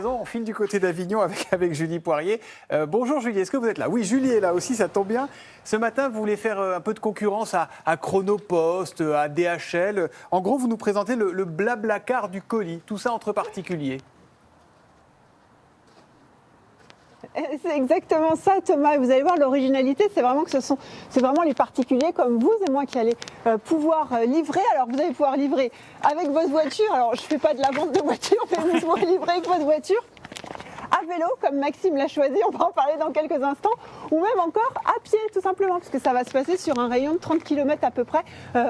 raison, on file du côté d'Avignon avec Julie Poirier. Bonjour Julie, est-ce que vous êtes là? Oui, Julie est là aussi, ça tombe bien. Ce matin, vous voulez faire un peu de concurrence à Chronopost, à DHL. En gros, vous nous présentez le Blablacar du colis, tout ça entre particuliers. C'est exactement ça, Thomas. Et vous allez voir, l'originalité, c'est vraiment que c'est vraiment les particuliers comme vous et moi qui allez pouvoir livrer. Alors, vous allez pouvoir livrer avec votre voiture. Alors, je ne fais pas de la vente de voiture, mais vous pouvez livrer avec votre voiture. À vélo, comme Maxime l'a choisi, on va en parler dans quelques instants, ou même encore à pied, tout simplement, puisque ça va se passer sur un rayon de 30 km à peu près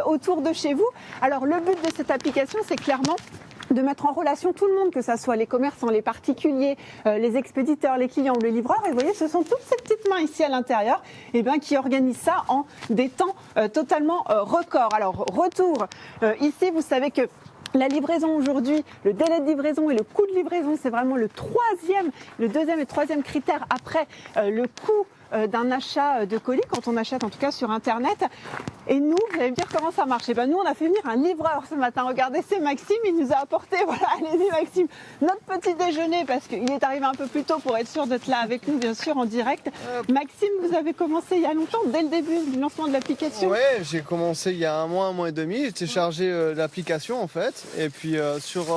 autour de chez vous. Alors, le but de cette application, c'est clairement de mettre en relation tout le monde, que ce soit les commerçants, les particuliers, les expéditeurs, les clients ou les livreurs. Et vous voyez, ce sont toutes ces petites mains ici à l'intérieur qui organisent ça en des temps totalement records. Alors, retour ici, vous savez que la livraison aujourd'hui, le délai de livraison et le coût de livraison, c'est vraiment le deuxième et troisième critère après le coût d'un achat de colis, quand on achète en tout cas sur Internet. Et nous, vous allez me dire comment ça marche. Et bien nous, on a fait venir un livreur ce matin. Regardez, c'est Maxime, il nous a apporté, voilà, allez-y Maxime, notre petit déjeuner, parce qu'il est arrivé un peu plus tôt pour être sûr d'être là avec nous, bien sûr, en direct. Maxime, vous avez commencé il y a longtemps, dès le début du lancement de l'application? Oui, j'ai commencé il y a un mois et demi. J'ai téléchargé l'application en fait. Et puis sur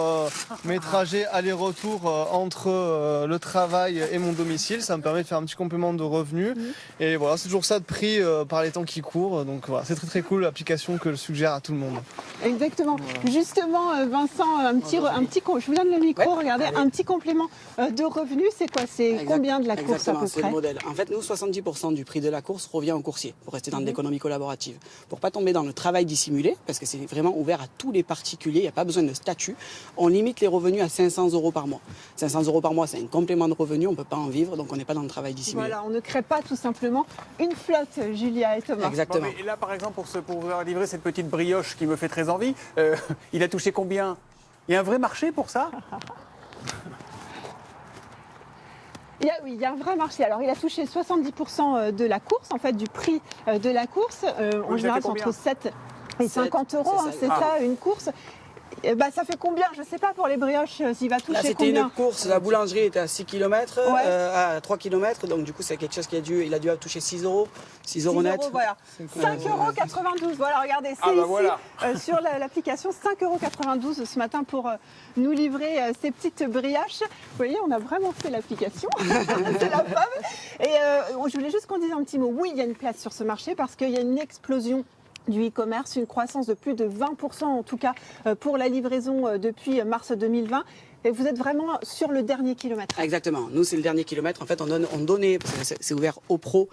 mes trajets aller-retour entre le travail et mon domicile, ça me permet de faire un petit complément de revenus. Et voilà, c'est toujours ça de prix par les temps qui courent. Donc voilà, c'est très cool l'application que je suggère à tout le monde. Exactement. Voilà. Justement, Vincent, je vous donne le micro, regardez, un petit complément de revenus, c'est quoi? C'est combien de la course à peu près? C'est le modèle. En fait, nous, 70% du prix de la course revient au coursier, pour rester dans l'économie collaborative. Pour ne pas tomber dans le travail dissimulé, parce que c'est vraiment ouvert à tous les particuliers, il n'y a pas besoin de statut, on limite les revenus à 500 € par mois. 500 € par mois, c'est un complément de revenus, on ne peut pas en vivre, donc on n'est pas dans le travail dissimulé. Voilà, on ne crée pas tout simplement une flotte, Julia et Thomas. Exactement. Bon, et là, par exemple, pour vous livrer cette petite brioche qui me fait très envie, il a touché combien? Il y a un vrai marché pour ça? Oui, il y a un vrai marché. Alors, il a touché 70% de la course, en fait, du prix de la course. En général, c'est entre 7 et 50 €, c'est ça, une course. Ça fait combien? Je ne sais pas pour les brioches, s'il va toucher là, c'était combien. Une course, la boulangerie était à 6 km, à 3 km, donc du coup c'est quelque chose il a dû toucher 6 €, 6 € net. Voilà. 5,92 €, voilà, regardez, c'est ici sur l'application, 5,92 € ce matin pour nous livrer ces petites brioches. Vous voyez, on a vraiment fait l'application, c'est la femme. Et je voulais juste qu'on dise un petit mot. Oui, il y a une place sur ce marché parce qu'il y a une explosion du e-commerce, une croissance de plus de 20% en tout cas pour la livraison depuis mars 2020. Et vous êtes vraiment sur le dernier kilomètre. Exactement. Nous, c'est le dernier kilomètre. En fait, on donnait, parce que c'est ouvert aux pros,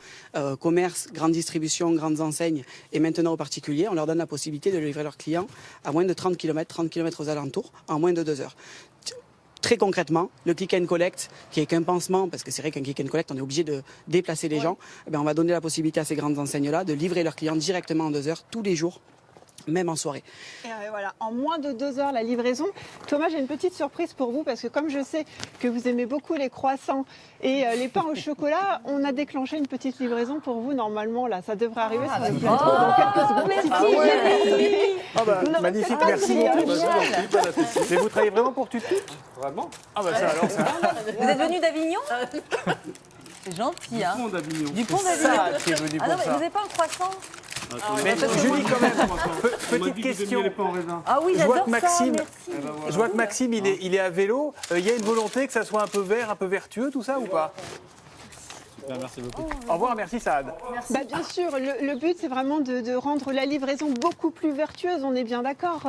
commerce, grande distribution, grandes enseignes, et maintenant aux particuliers, on leur donne la possibilité de livrer leurs clients à moins de 30 km aux alentours, en moins de 2 heures. Très concrètement, le click and collect, qui est qu'un pansement, parce que c'est vrai qu'un click and collect, on est obligé de déplacer les gens, on va donner la possibilité à ces grandes enseignes-là de livrer leurs clients directement en 2 heures, tous les jours, même en soirée. Et voilà, en moins de 2 heures la livraison. Thomas, j'ai une petite surprise pour vous, parce que comme je sais que vous aimez beaucoup les croissants et les pains au chocolat, on a déclenché une petite livraison pour vous. Normalement, là, ça devrait arriver sur le plateau dans quelques secondes. Magnifique, merci beaucoup. Mais vous travaillez vraiment pour Tutut? Vraiment? Ah bah ça alors ça. Vous êtes venu d'Avignon? C'est gentil, hein? Du pont d'Avignon. Du pont d'Avignon. Qui est venu pour Ah non, mais ça. vous n'avez pas un croissant? Mais Julie, quand même, petite question. Ah oui, Je vois j'adore que ça, Maxime, merci. je vois que Maxime, il est à vélo. Il y a une volonté que ça soit un peu vert, un peu vertueux, tout ça ou pas? Merci beaucoup. Au revoir, merci Saad. Bien sûr, le but c'est vraiment de rendre la livraison beaucoup plus vertueuse, on est bien d'accord.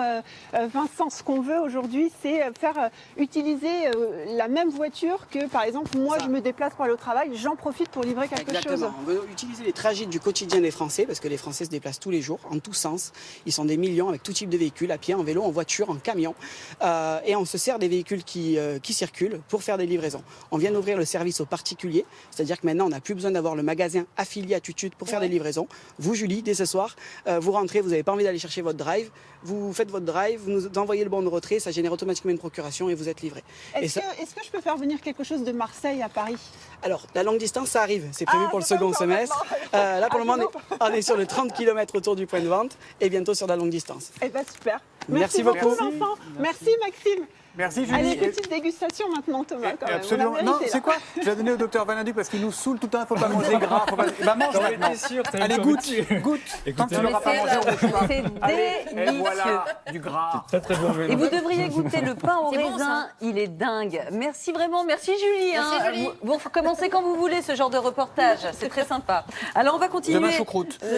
Vincent, ce qu'on veut aujourd'hui, c'est faire utiliser la même voiture que, par exemple, moi je me déplace pour aller au travail, j'en profite pour livrer quelque chose. On veut utiliser les trajets du quotidien des Français, parce que les Français se déplacent tous les jours, en tous sens. Ils sont des millions avec tout type de véhicules, à pied, en vélo, en voiture, en camion. Et on se sert des véhicules qui circulent pour faire des livraisons. On vient d'ouvrir le service aux particuliers, c'est-à-dire que maintenant on n'a plus besoin d'avoir le magasin affilié à Tutut pour faire des livraisons. Vous, Julie, dès ce soir, vous rentrez, vous n'avez pas envie d'aller chercher votre drive, vous faites votre drive, vous nous envoyez le bon de retrait, ça génère automatiquement une procuration et vous êtes livré. Est-ce que je peux faire venir quelque chose de Marseille à Paris? Alors, la longue distance, ça arrive. C'est prévu pour le second semestre. Là, pour le moment, on est sur le 30 km autour du point de vente et bientôt sur la longue distance. Eh bien, super. Merci beaucoup. Vincent. Merci Maxime. Merci Allez, Julie. petite dégustation maintenant, Thomas. Quand même. Absolument. On a Non, mérité, c'est là. quoi? Je vais donner au docteur Valinduc parce qu'il nous saoule tout le temps. Il ne faut pas manger gras. Faut pas... Bah, mange J'en maintenant. étais sûr, t'allais Allez, tomber goûte. dessus. Goûte. Tant que tu Écoutez, n'auras pas mangé au rouge. C'est Allez, et délicieux. voilà, du gras. Très très bon. Et vous devriez goûter le pain au C'est bon, raisin, ça. il est dingue. Merci vraiment, merci Julie. Merci, Julie. Vous commencez quand vous voulez ce genre de reportage, c'est très sympa. Alors on va continuer. Demain, choucroute.